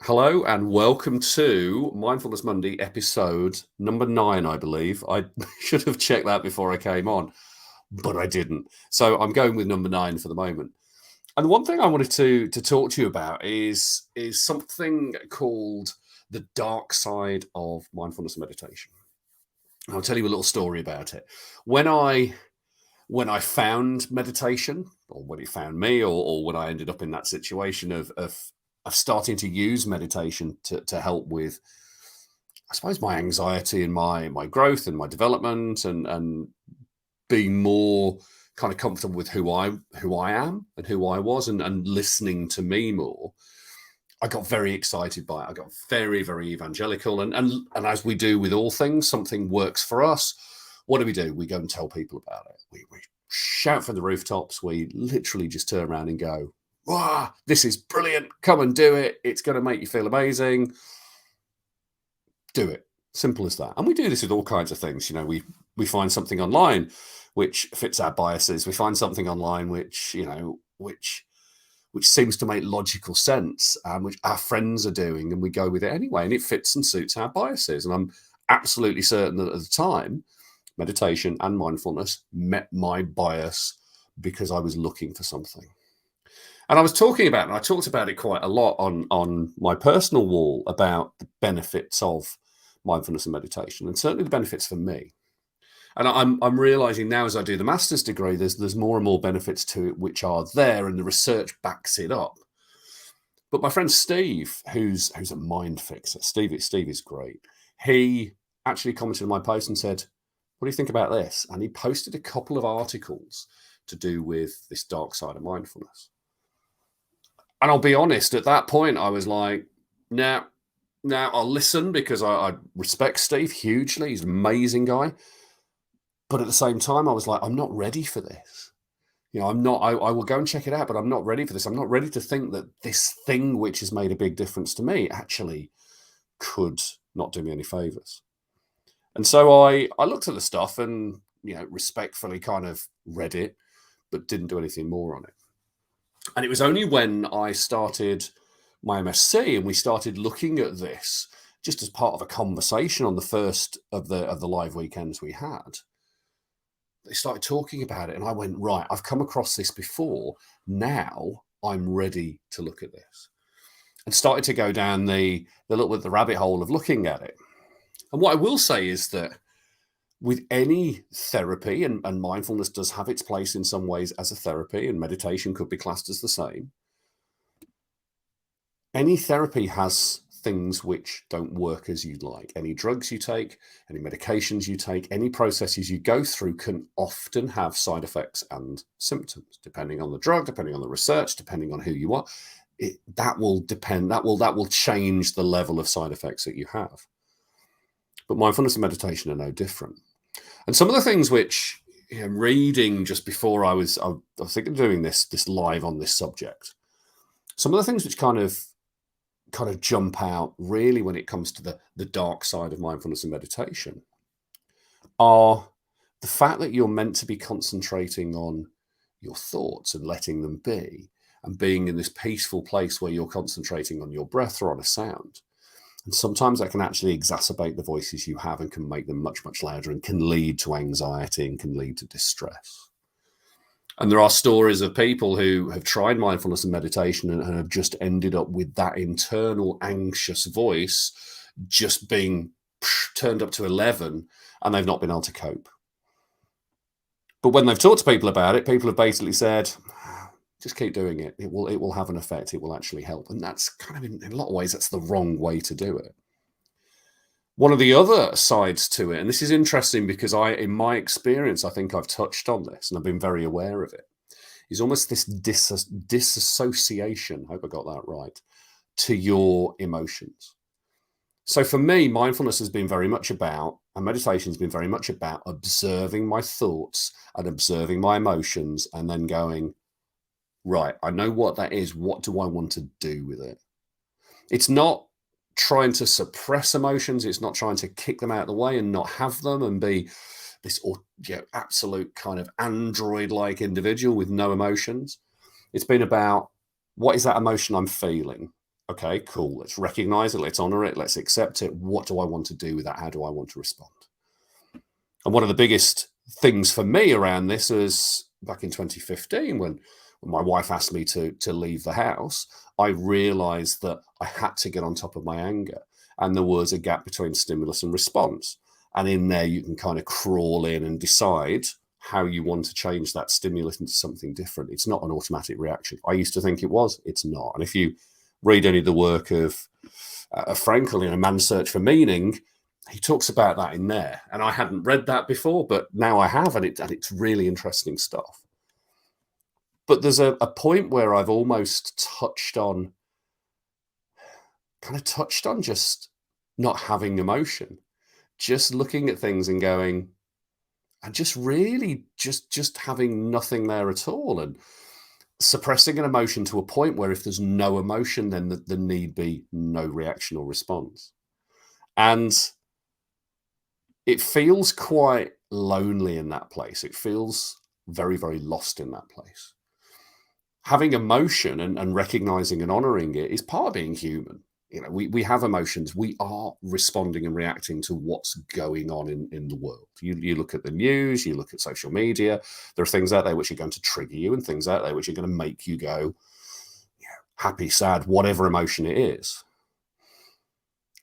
Hello and welcome to Mindfulness Monday, episode number 9, I believe. I should have checked that before I came on, but I didn't. So I'm going with number 9 for the moment. And the one thing I wanted to talk to you about is something called the dark side of mindfulness and meditation. I'll tell you a little story about it. When I found meditation, or when it found me, or when I ended up in that situation of starting to use meditation to help with, I suppose, my anxiety and my growth and my development, and being more kind of comfortable with who I am and who I was, and listening to me more. I got very excited by it. I got very, very evangelical, and as we do with all things, something works for us. What do? We go and tell people about it. We shout from the rooftops. We literally just turn around and go, wow, this is brilliant. Come and do it. It's going to make you feel amazing. Do it. Simple as that. And we do this with all kinds of things. You know, we find something online which fits our biases. We find something online which seems to make logical sense, and which our friends are doing, and we go with it anyway, and it fits and suits our biases. And I'm absolutely certain that at the time, meditation and mindfulness met my bias because I was looking for something. And I talked about it quite a lot on my personal wall about the benefits of mindfulness and meditation, and certainly the benefits for me. And I'm realizing now, as I do the master's degree, there's more and more benefits to it which are there, and the research backs it up. But my friend Steve, who's a mind fixer, Steve is great. He actually commented on my post and said, "What do you think about this?" And he posted a couple of articles to do with this dark side of mindfulness. And I'll be honest, at that point, I was like, now I'll listen, because I respect Steve hugely. He's an amazing guy. But at the same time, I was like, I'm not ready for this. You know, I'm not, I will go and check it out, but I'm not ready for this. I'm not ready to think that this thing which has made a big difference to me actually could not do me any favors. And so I looked at the stuff and, respectfully kind of read it, but didn't do anything more on it. And it was only when I started my MSc and we started looking at this just as part of a conversation on the first of the live weekends we had, they started talking about it, and I went, right, I've come across this before. Now I'm ready to look at this, and started to go down the rabbit hole of looking at it. And what I will say is that with any therapy, and mindfulness does have its place in some ways as a therapy, and meditation could be classed as the same. Any therapy has things which don't work as you'd like. Any drugs you take, any medications you take, any processes you go through can often have side effects and symptoms, depending on the drug, depending on the research, depending on who you are. That will change the level of side effects that you have. But mindfulness and meditation are no different. And some of the things which, reading just before I was thinking of doing this live on this subject, some of the things which kind of jump out really when it comes to the dark side of mindfulness and meditation are the fact that you're meant to be concentrating on your thoughts and letting them be, and being in this peaceful place where you're concentrating on your breath or on a sound. And sometimes that can actually exacerbate the voices you have and can make them much, much louder, and can lead to anxiety and can lead to distress. And there are stories of people who have tried mindfulness and meditation and have just ended up with that internal anxious voice just being turned up to 11, and they've not been able to cope. But when they've talked to people about it, people have basically said, just keep doing it. It will have an effect. It will actually help. And that's kind of, in a lot of ways, that's the wrong way to do it. One of the other sides to it, and this is interesting because in my experience, I think I've touched on this and I've been very aware of it, is almost this disassociation, I hope I got that right, to your emotions. So for me, mindfulness has been very much about, and meditation has been very much about observing my thoughts and observing my emotions, and then going, right, I know what that is. What do I want to do with it? It's not trying to suppress emotions. It's not trying to kick them out of the way and not have them and be this absolute kind of android-like individual with no emotions. It's been about, what is that emotion I'm feeling? Okay, cool. Let's recognize it. Let's honor it. Let's accept it. What do I want to do with that? How do I want to respond? And one of the biggest things for me around this was back in 2015 when my wife asked me to leave the house. I realized that I had to get on top of my anger, and there was a gap between stimulus and response. And in there, you can kind of crawl in and decide how you want to change that stimulus into something different. It's not an automatic reaction. I used to think it was. It's not. And if you read any of the work of Frankl in A Man's Search for Meaning, he talks about that in there. And I hadn't read that before, but now I have, and it's really interesting stuff. But there's a point where I've almost touched on just not having emotion, just looking at things and going, and just really just having nothing there at all, and suppressing an emotion to a point where if there's no emotion, then there need be no reaction or response. And it feels quite lonely in that place. It feels very, very lost in that place. Having emotion and recognizing and honoring it is part of being human. You know, we have emotions. We are responding and reacting to what's going on in the world. You look at the news, you look at social media. There are things out there which are going to trigger you, and things out there which are going to make you go, happy, sad, whatever emotion it is.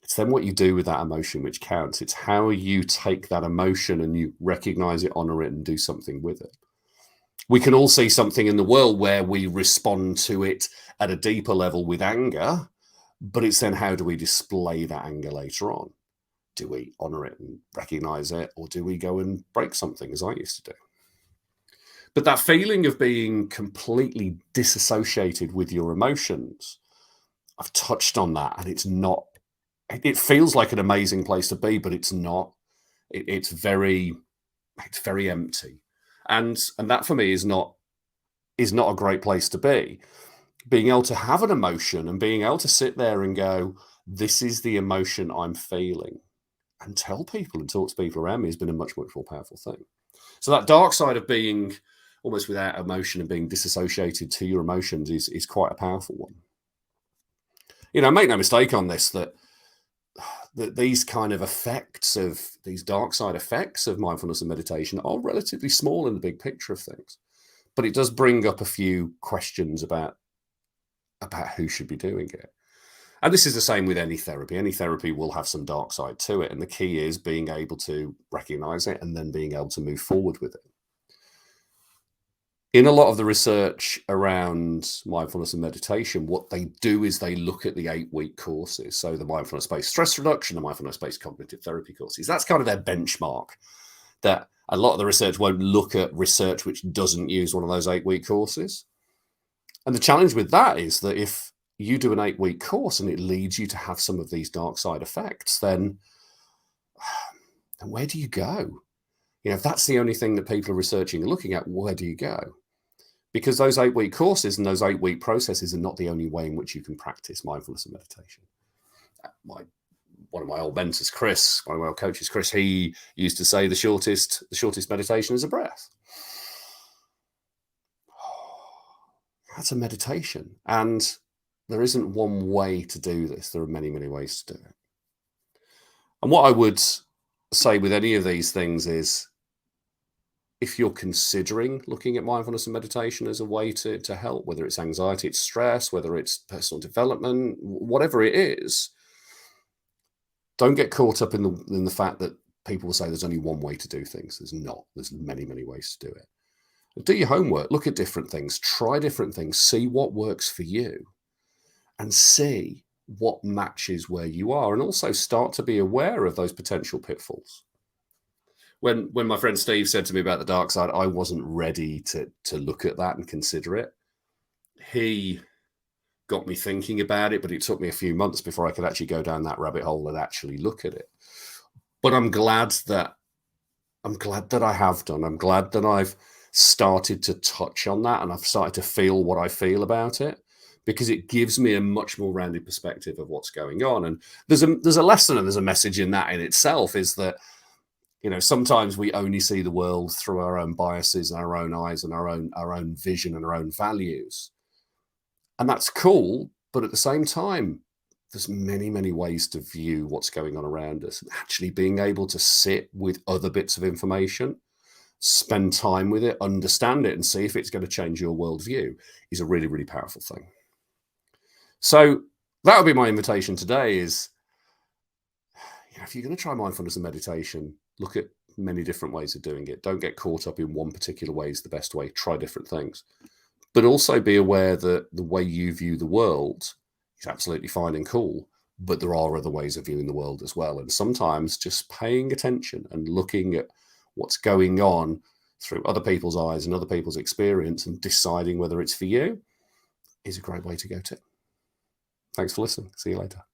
It's then what you do with that emotion which counts. It's how you take that emotion and you recognize it, honor it, and do something with it. We can all see something in the world where we respond to it at a deeper level with anger, but it's then how do we display that anger later on? Do we honor it and recognize it, or do we go and break something, as I used to do? But that feeling of being completely disassociated with your emotions, I've touched on that, and it's not, it feels like an amazing place to be, but it's not. It's very empty. And that for me is not a great place to be. Being able to have an emotion and being able to sit there and go, this is the emotion I'm feeling, and tell people and talk to people around me has been a much, much more powerful thing. So that dark side of being almost without emotion and being disassociated to your emotions is quite a powerful one. You know, make no mistake on this, that these kind of effects of these dark side effects of mindfulness and meditation are relatively small in the big picture of things. But it does bring up a few questions about who should be doing it. And this is the same with any therapy. Any therapy will have some dark side to it. And the key is being able to recognize it and then being able to move forward with it. In a lot of the research around mindfulness and meditation, what they do is they look at the 8-week courses. So the mindfulness-based stress reduction, the mindfulness-based cognitive therapy courses. That's kind of their benchmark. That a lot of the research won't look at research which doesn't use one of those 8-week courses. And the challenge with that is that if you do an 8-week course and it leads you to have some of these dark side effects, then where do you go? You know, if that's the only thing that people are researching and looking at, where do you go? Because those 8-week courses and those 8-week processes are not the only way in which you can practice mindfulness and meditation. One of my old mentors, Chris, one of my old coaches, Chris, he used to say the shortest meditation is a breath. That's a meditation. And there isn't one way to do this. There are many, many ways to do it. And what I would say with any of these things is, if you're considering looking at mindfulness and meditation as a way to help, whether it's anxiety, it's stress, whether it's personal development, whatever it is, don't get caught up in the fact that people will say there's only one way to do things. There's not. There's many, many ways to do it. Do your homework, look at different things, try different things, see what works for you, and see what matches where you are, and also start to be aware of those potential pitfalls. When my friend Steve said to me about the dark side, I wasn't ready to look at that and consider it. He got me thinking about it, but it took me a few months before I could actually go down that rabbit hole and actually look at it. But I'm glad that I have done. I'm glad that I've started to touch on that and I've started to feel what I feel about it, because it gives me a much more rounded perspective of what's going on. And there's a lesson and there's a message in that in itself, is that, you know, sometimes we only see the world through our own biases and our own eyes and our own vision and our own values. And that's cool, But at the same time, there's many, many ways to view what's going on around us. And actually being able to sit with other bits of information, spend time with it, understand it, and see if it's going to change your worldview is a really, really powerful thing. So that would be my invitation today is, if you're going to try mindfulness and meditation, look at many different ways of doing it. Don't get caught up in one particular way is the best way. Try different things. But also be aware that the way you view the world is absolutely fine and cool, but there are other ways of viewing the world as well. And sometimes just paying attention and looking at what's going on through other people's eyes and other people's experience and deciding whether it's for you is a great way to go to. Thanks for listening. See you later.